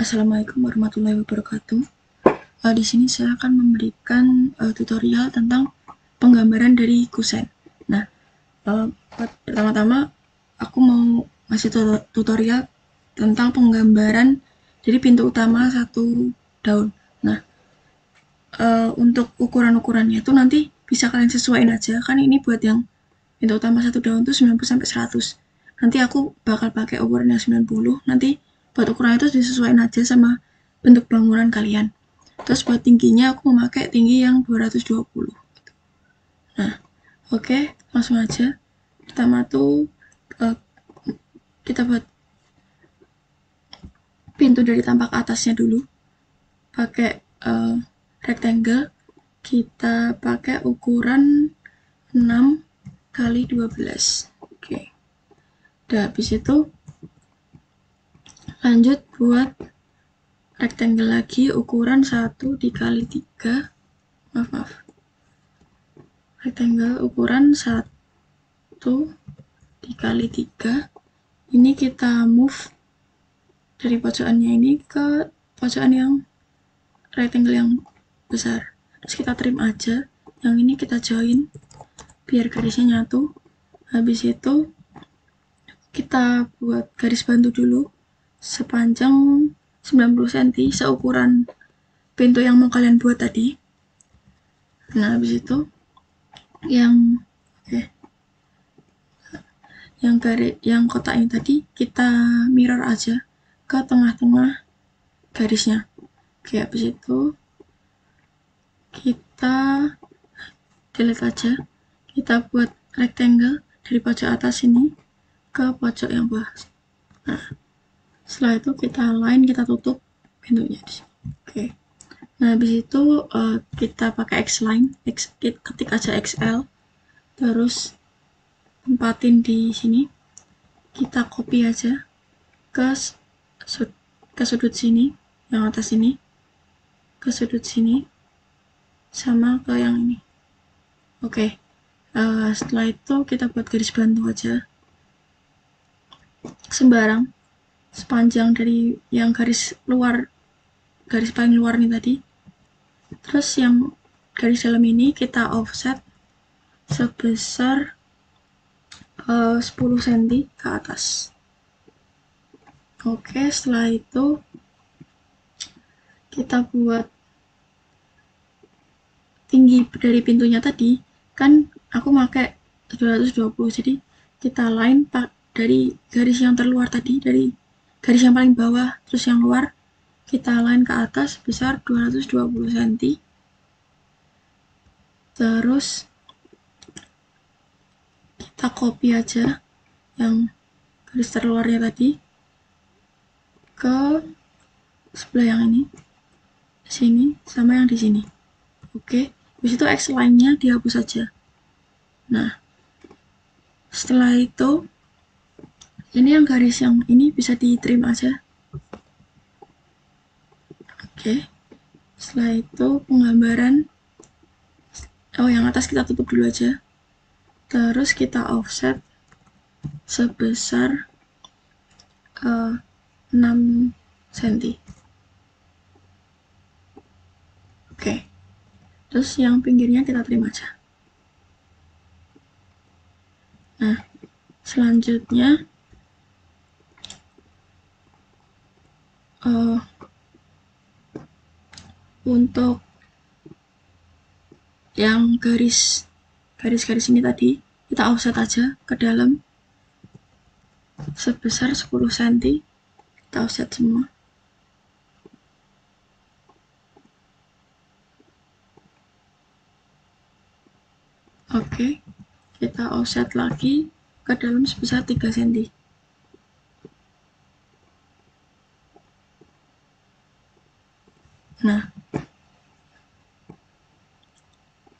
Assalamualaikum warahmatullahi wabarakatuh. Di sini saya akan memberikan tutorial tentang penggambaran dari kusen. Nah, pertama-tama aku mau ngasih tutorial tentang penggambaran dari pintu utama satu daun. Nah, untuk ukuran-ukurannya itu nanti bisa kalian sesuaiin aja, kan ini buat yang pintu utama satu daun itu 90-100. Nanti aku bakal pakai ukuran yang 90. Nanti buat ukuran itu disesuaikan aja sama bentuk bangunan kalian. Terus buat tingginya aku memakai tinggi yang 220. Nah, oke, langsung aja. Pertama tuh kita buat pintu dari tampak atasnya dulu. Pakai rectangle. Kita pakai ukuran 6 kali 12. Oke. Udah habis itu lanjut buat rectangle lagi ukuran 1 dikali 3. Maaf. Rectangle ukuran 1 dikali 3. Ini kita move dari pojokannya ini ke pojokan yang rectangle yang besar. Terus kita trim aja. Yang ini kita join biar garisnya nyatu. Habis itu kita buat garis bantu dulu sepanjang 90 cm seukuran pintu yang mau kalian buat tadi. Nah, habis itu yang kotak ini tadi kita mirror aja ke tengah-tengah garisnya. Oke, habis itu kita delete aja. Kita buat rectangle dari pojok atas ini ke pojok yang bawah. Nah, setelah itu kita align, kita tutup pintunya di sini. Oke. Nah, habis itu kita pakai X-line, ketik aja XL, terus tempatin di sini. Kita copy aja ke sudut sini, yang atas ini, ke sudut sini, sama ke yang ini. Oke. Setelah itu kita buat garis bantu aja sembarang sepanjang dari yang garis paling luar nih tadi. Terus yang garis dalam ini kita offset sebesar 10 cm ke atas. Oke, setelah itu kita buat tinggi dari pintunya tadi, kan aku pakai 220, jadi kita line dari garis yang terluar tadi, dari garis yang paling bawah terus yang luar, kita line ke atas besar 220 cm. Terus kita copy aja yang garis terluarnya tadi ke sebelah yang ini, sini, sama yang di sini. Oke, habis itu X line-nya dihapus aja. Nah, setelah itu ini yang garis yang ini bisa di trim aja. Oke, setelah itu penggambaran yang atas kita tutup dulu aja. Terus kita offset sebesar 6 cm. Oke, terus yang pinggirnya kita trim aja. Nah, selanjutnya untuk yang garis ini tadi kita offset aja ke dalam sebesar 10 cm. Kita offset semua. Oke, kita offset lagi ke dalam sebesar 3 cm. Nah,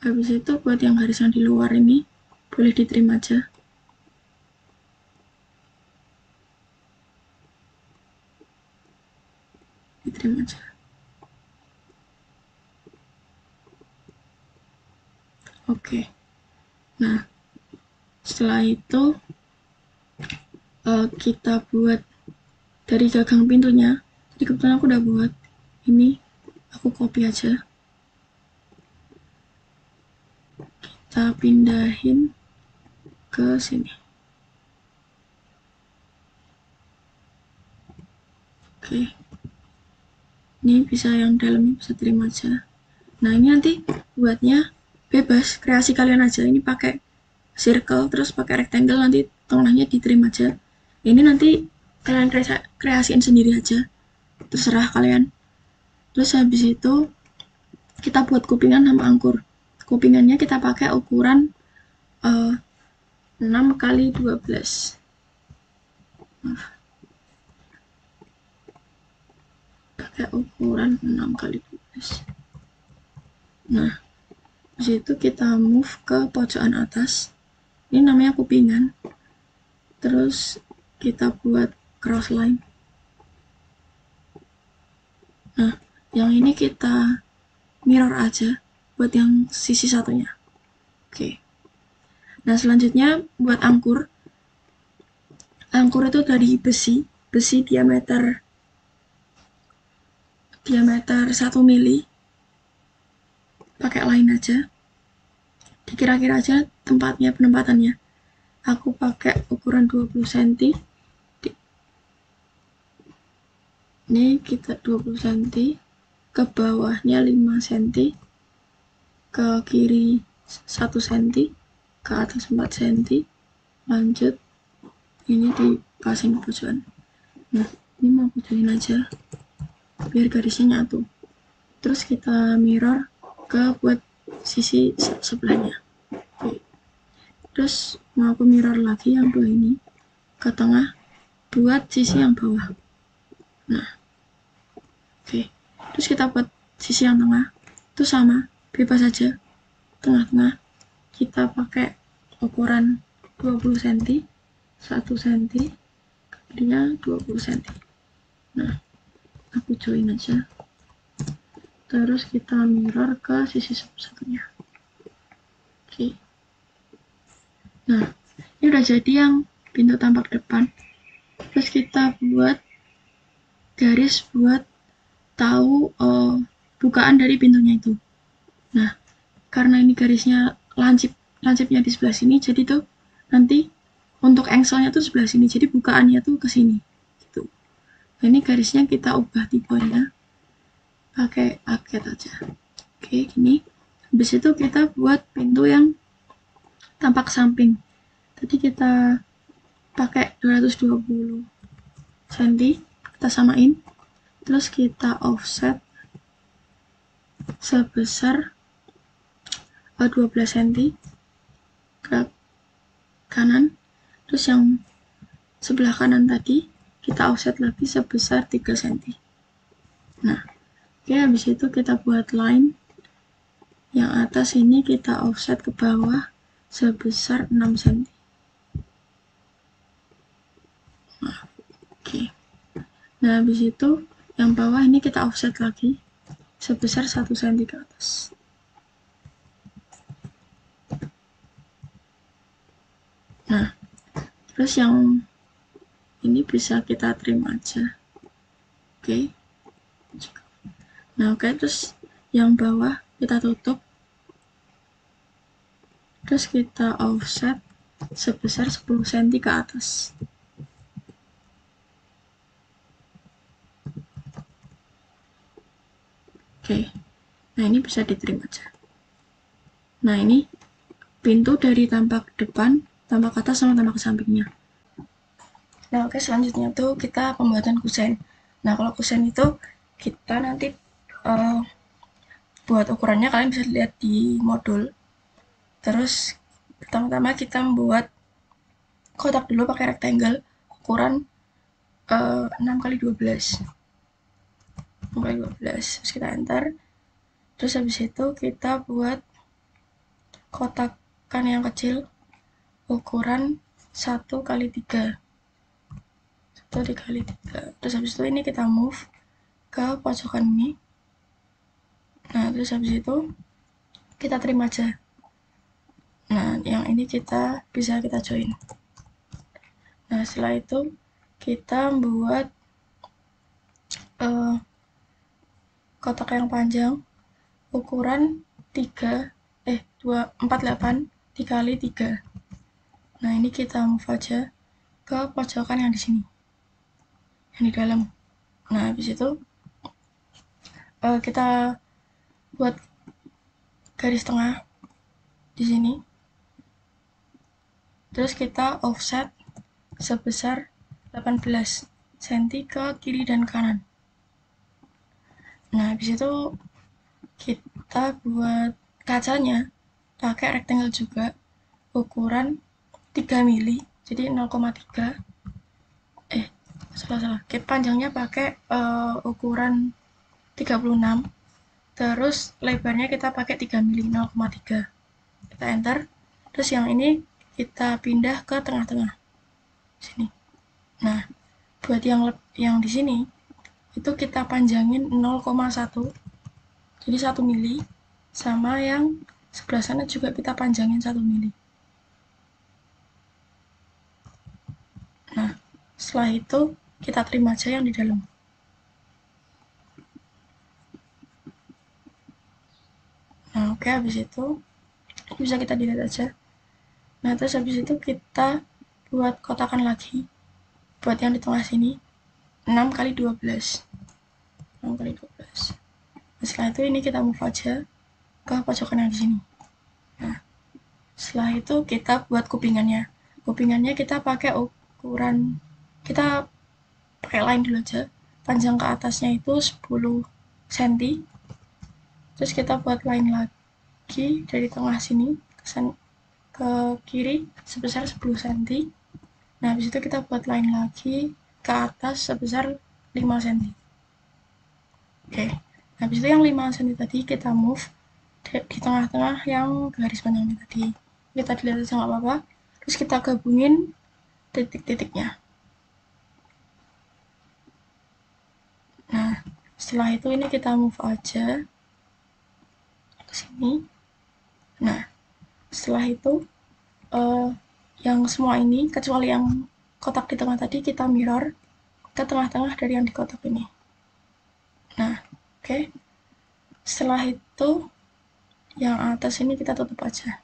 habis itu buat yang garis yang di luar ini boleh ditrim aja. Ditrim aja. Oke. Nah, setelah itu kita buat dari gagang pintunya Jadi kebetulan aku udah buat ini, aku copy aja, kita pindahin ke sini. Oke, ini bisa yang dalamnya bisa terima aja. Nah ini nanti buatnya bebas, kreasi kalian aja. Ini pakai circle terus pakai rectangle, nanti tengahnya diterima aja. Ini nanti kalian kreasiin sendiri aja, terserah kalian. Terus habis itu kita buat kupingan sama angkur. Kupingannya kita pakai ukuran 6 kali 12. Pakai ukuran 6 kali 12. Nah, di situ kita move ke pojokan atas. Ini namanya kupingan. Terus kita buat cross line. Nah, yang ini kita mirror aja buat yang sisi satunya. Oke. Nah, selanjutnya buat angkur. Angkur itu dari besi diameter 1 mili. Pakai line aja. Dikira-kira aja penempatannya. Aku pakai ukuran 20 cm. Ini kita 20 cm, ke bawahnya 5 cm, ke kiri 1 cm, ke atas 4 cm, lanjut ini dipasang ke pojokan. Nah, ini mau aku join aja biar garisnya nyatu. Terus kita mirror ke buat sisi sebelahnya. Oke. Terus mau aku mirror lagi yang dua ini ke tengah buat sisi yang bawah. Nah, oke. Terus kita buat sisi yang tengah itu sama, bebas aja. Tengah-tengah kita pakai ukuran 20 cm, 1 cm, kemudian 20 cm. Nah, aku join aja. Terus kita mirror ke sisi satunya. Oke. Nah, ini udah jadi yang pintu tampak depan. Terus kita buat garis buat tahu bukaan dari pintunya itu. Nah, karena ini garisnya lancipnya di sebelah sini, jadi tuh nanti untuk engselnya tuh sebelah sini, jadi bukaannya tuh ke sini gitu. Nah, ini garisnya kita ubah tipenya pakai arcade aja. Oke, gini. Habis itu kita buat pintu yang tampak samping. Tadi kita pakai 220 cm, kita samain. Terus kita offset sebesar 12 cm ke kanan. Terus yang sebelah kanan tadi kita offset lagi sebesar 3 cm. Nah, oke, habis itu kita buat line. Yang atas ini kita offset ke bawah sebesar 6 cm. Nah, oke. Nah, habis itu yang bawah ini kita offset lagi sebesar 1 cm ke atas. Nah, terus yang ini bisa kita trim aja. Oke. Nah, oke, terus yang bawah kita tutup. Terus kita offset sebesar 10 cm ke atas. Oke. Nah, ini bisa diterima aja. Nah, ini pintu dari tampak depan, tampak atas, sama tampak sampingnya. Nah, oke, selanjutnya tuh kita pembuatan kusen. Nah, kalau kusen itu kita nanti buat ukurannya kalian bisa lihat di modul. Terus pertama-tama kita membuat kotak dulu pakai rectangle ukuran 6 kali 12. 6 kali 12. Terus kita enter. Terus habis itu kita buat kotakan yang kecil ukuran 1 kali 3. 1 dikali 3. Terus habis itu ini kita move ke pojokan ini. Nah, terus habis itu kita trim aja. Nah, yang ini bisa kita join. Nah, setelah itu kita buat kotak yang panjang ukuran 48 dikali 3. Nah, ini kita move aja ke pojokan yang di sini, yang di dalam. Nah, habis itu kita buat garis tengah di sini. Terus kita offset sebesar 18 cm ke kiri dan kanan. Nah, habis itu kita buat kacanya pakai rectangle juga, ukuran 3 mili, jadi 0,3. Salah. Panjangnya pakai ukuran 36. Terus lebarnya kita pakai 3 mili, 0,3. Kita enter. Terus yang ini kita pindah ke tengah-tengah sini. Nah, buat yang di sini itu kita panjangin 0,1. Jadi 1 mili, sama yang sebelah sana juga kita panjangin 1 mili. Nah, setelah itu kita trim aja yang di dalam. Nah, oke, habis itu bisa kita dilihat aja. Nah, terus habis itu kita buat kotakan lagi. Buat yang di tengah sini 6 kali 12. 6 kali 12. Nah, setelah itu ini kita move aja ke pojokan yang di sini. Nah, setelah itu kita buat kupingannya. Kupingannya kita pakai ukuran, kita pakai line dulu aja. Panjang ke atasnya itu 10 cm. Terus kita buat line lagi dari tengah sini ke kiri sebesar 10 cm. Nah, habis itu kita buat line lagi ke atas sebesar 5 cm. Oke. Habis itu yang 5 cm tadi kita move di tengah-tengah yang garis panjangnya tadi. Kita dilihat aja nggak apa-apa. Terus kita gabungin titik-titiknya. Nah, setelah itu ini kita move aja ke sini. Nah, setelah itu yang semua ini kecuali yang kotak di tengah tadi kita mirror ke tengah-tengah dari yang di kotak ini. Nah, oke. Setelah itu yang atas ini kita tutup aja.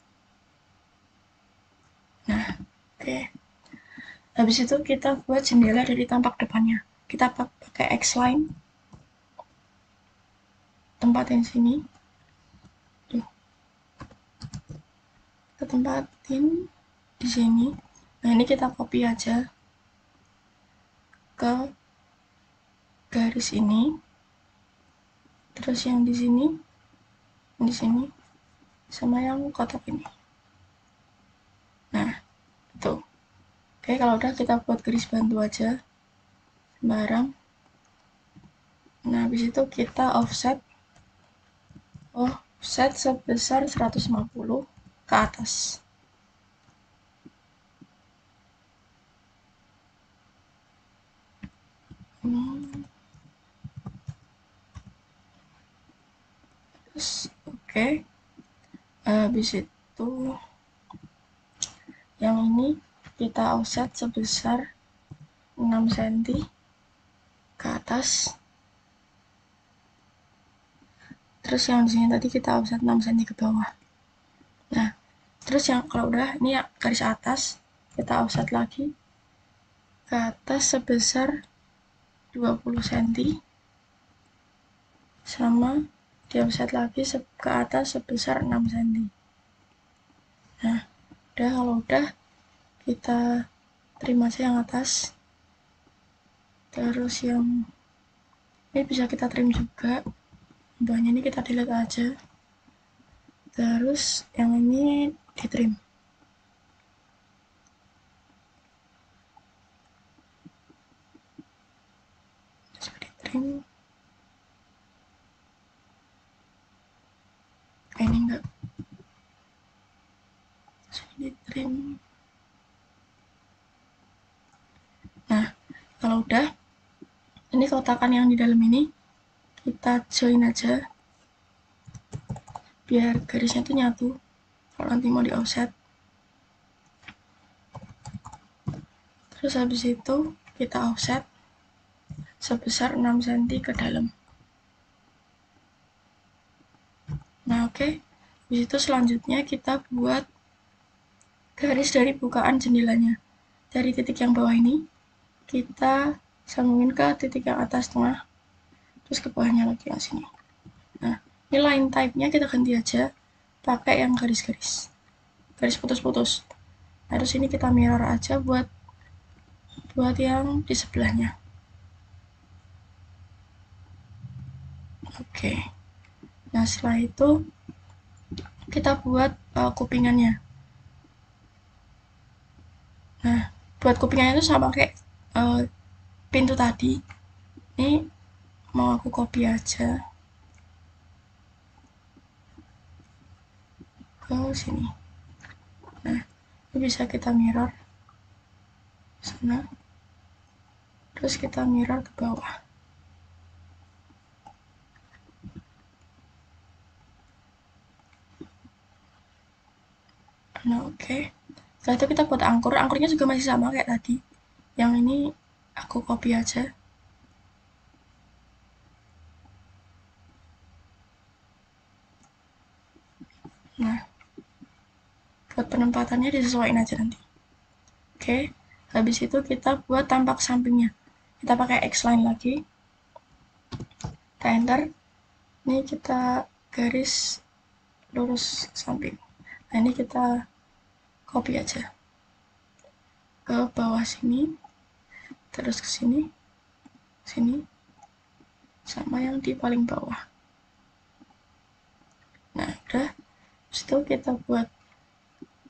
Nah, oke. Habis itu kita buat jendela dari tampak depannya. Kita pakai X-line, tempatin sini. Kita tempatin di sini. Nah, ini kita copy aja ke garis ini. Terus yang di sini, sama yang kotak ini. Nah, itu. Oke, kalau udah kita buat garis bantu aja sembarang. Nah, habis itu kita offset sebesar 150 ke atas. Terus, oke. Habis itu yang ini kita offset sebesar 6 cm ke atas. Terus yang di sini tadi kita offset 6 cm ke bawah. Nah, terus yang kalau udah ini ya garis atas kita offset lagi ke atas sebesar 20 cm, sama di offset lagi ke atas sebesar 6 cm. Nah, kalau udah kita terima aja yang atas. Terus yang ini bisa kita trim juga, bahannya ini kita delete aja. Terus yang ini di trim. Coba di trim. Ini enggak. Coba di trim. Nah, kalau udah, ini kotakan yang di dalam ini kita join aja biar garisnya tuh nyatu kalau nanti mau di offset. Terus habis itu kita offset sebesar 6 cm ke dalam. Oke, habis itu selanjutnya kita buat garis dari bukaan jendelanya. Dari titik yang bawah ini, kita sambungin ke titik yang atas tengah, terus ke bawahnya lagi yang sini. Nah, ini line type-nya kita ganti aja, pakai yang garis-garis. Garis putus-putus. Nah, terus ini kita mirror aja buat yang di sebelahnya. Oke. Nah, setelah itu kita buat kupingannya. Nah, buat kupingannya itu sama kayak pintu tadi. Ini mau aku copy aja ke sini. Nah, ini bisa kita mirror sana, terus kita mirror ke bawah. Nah, oke. Setelah itu kita buat angkur. Angkurnya juga masih sama kayak tadi. Yang ini aku copy aja. Nah, buat penempatannya disesuaikan aja nanti. Oke, habis itu kita buat tampak sampingnya. Kita pakai X-line lagi. Kita enter. Ini kita garis lurus ke samping. Nah, ini kita copy aja ke bawah sini, terus ke sini, sini, sama yang di paling bawah. Nah, udah. Terus itu kita buat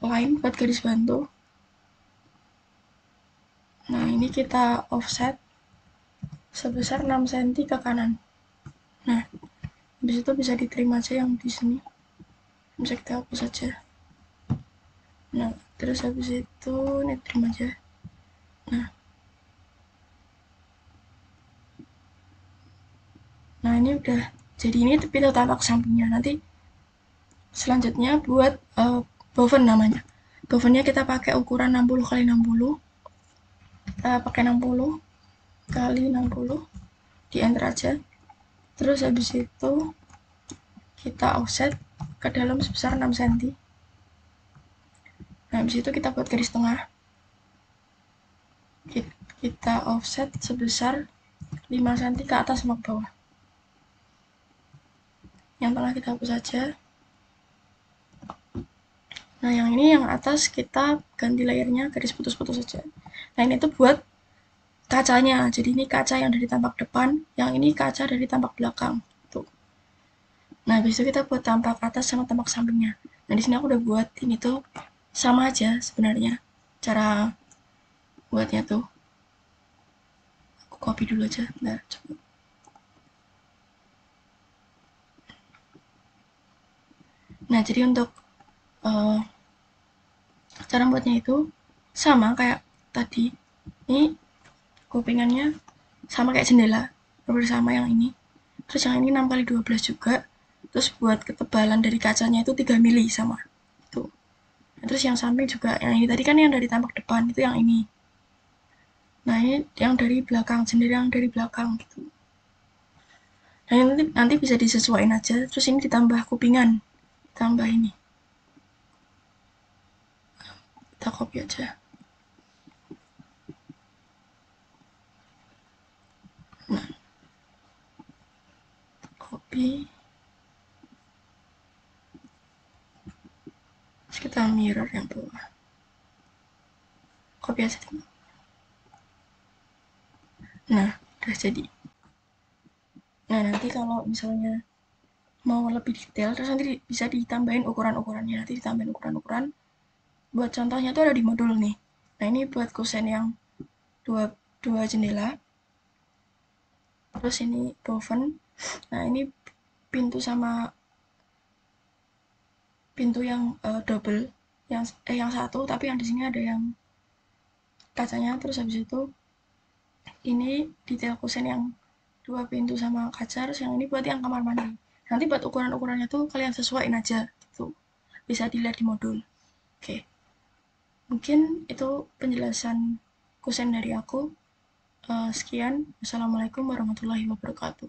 line buat garis bantu. Nah, ini kita offset sebesar 6 cm ke kanan. Nah, habis itu bisa diterima aja yang di sini. Bisa kita hapus aja. Nah, terus habis itu ini terima aja. Nah, ini udah. Jadi ini pintu tampak sampingnya. Nanti selanjutnya buat boven namanya. Bovennya kita pakai ukuran 60 x 60. Kita pakai 60 kali 60. Di enter aja. Terus habis itu kita offset ke dalam sebesar 6 cm. Nah, habis itu kita buat garis tengah. Kita offset sebesar 5 cm ke atas sama ke bawah. Yang tengah kita hapus saja. Nah, yang ini yang atas kita ganti layernya garis putus-putus saja. Nah, ini tuh buat kacanya. Jadi ini kaca yang dari tampak depan, yang ini kaca dari tampak belakang. Tuh. Nah, habis itu kita buat tampak atas sama tampak sampingnya. Nah, di sini aku udah buat ini tuh sama aja sebenarnya. Cara buatnya tuh. Aku copy dulu aja. Nah, coba. Nah, jadi untuk cara buatnya itu sama kayak tadi. Ini kupingannya sama kayak jendela, bersama yang ini. Terus yang ini 6 kali 12 juga. Terus buat ketebalan dari kacanya itu 3 mili sama. Itu. Nah, terus yang samping juga yang ini tadi kan yang dari tampak depan itu yang ini. Nah, ini yang dari belakang, jendela yang dari belakang gitu. Nah, nanti bisa disesuaikan aja. Terus ini ditambah kupingan. Tambah ini. Kita copy aja. Nah, copy. Terus kita mirror yang bawah. Copy aja. Nah, udah jadi. Nah, nanti kalau misalnya mau lebih detail, terus nanti bisa ditambahin ukuran-ukurannya. Nanti ditambahin ukuran-ukuran. Buat contohnya tuh ada di modul nih. Nah, ini buat kusen yang dua jendela. Terus ini boven. Nah, ini pintu sama pintu yang double. Yang satu, tapi yang di sini ada yang kacanya. Terus habis itu ini detail kusen yang 2 pintu sama kaca. Terus yang ini buat yang kamar mandi. Nanti buat ukuran-ukurannya tuh kalian sesuaiin aja gitu. Bisa dilihat di modul. Oke. Mungkin itu penjelasan kusen dari aku. Sekian. Wassalamualaikum warahmatullahi wabarakatuh.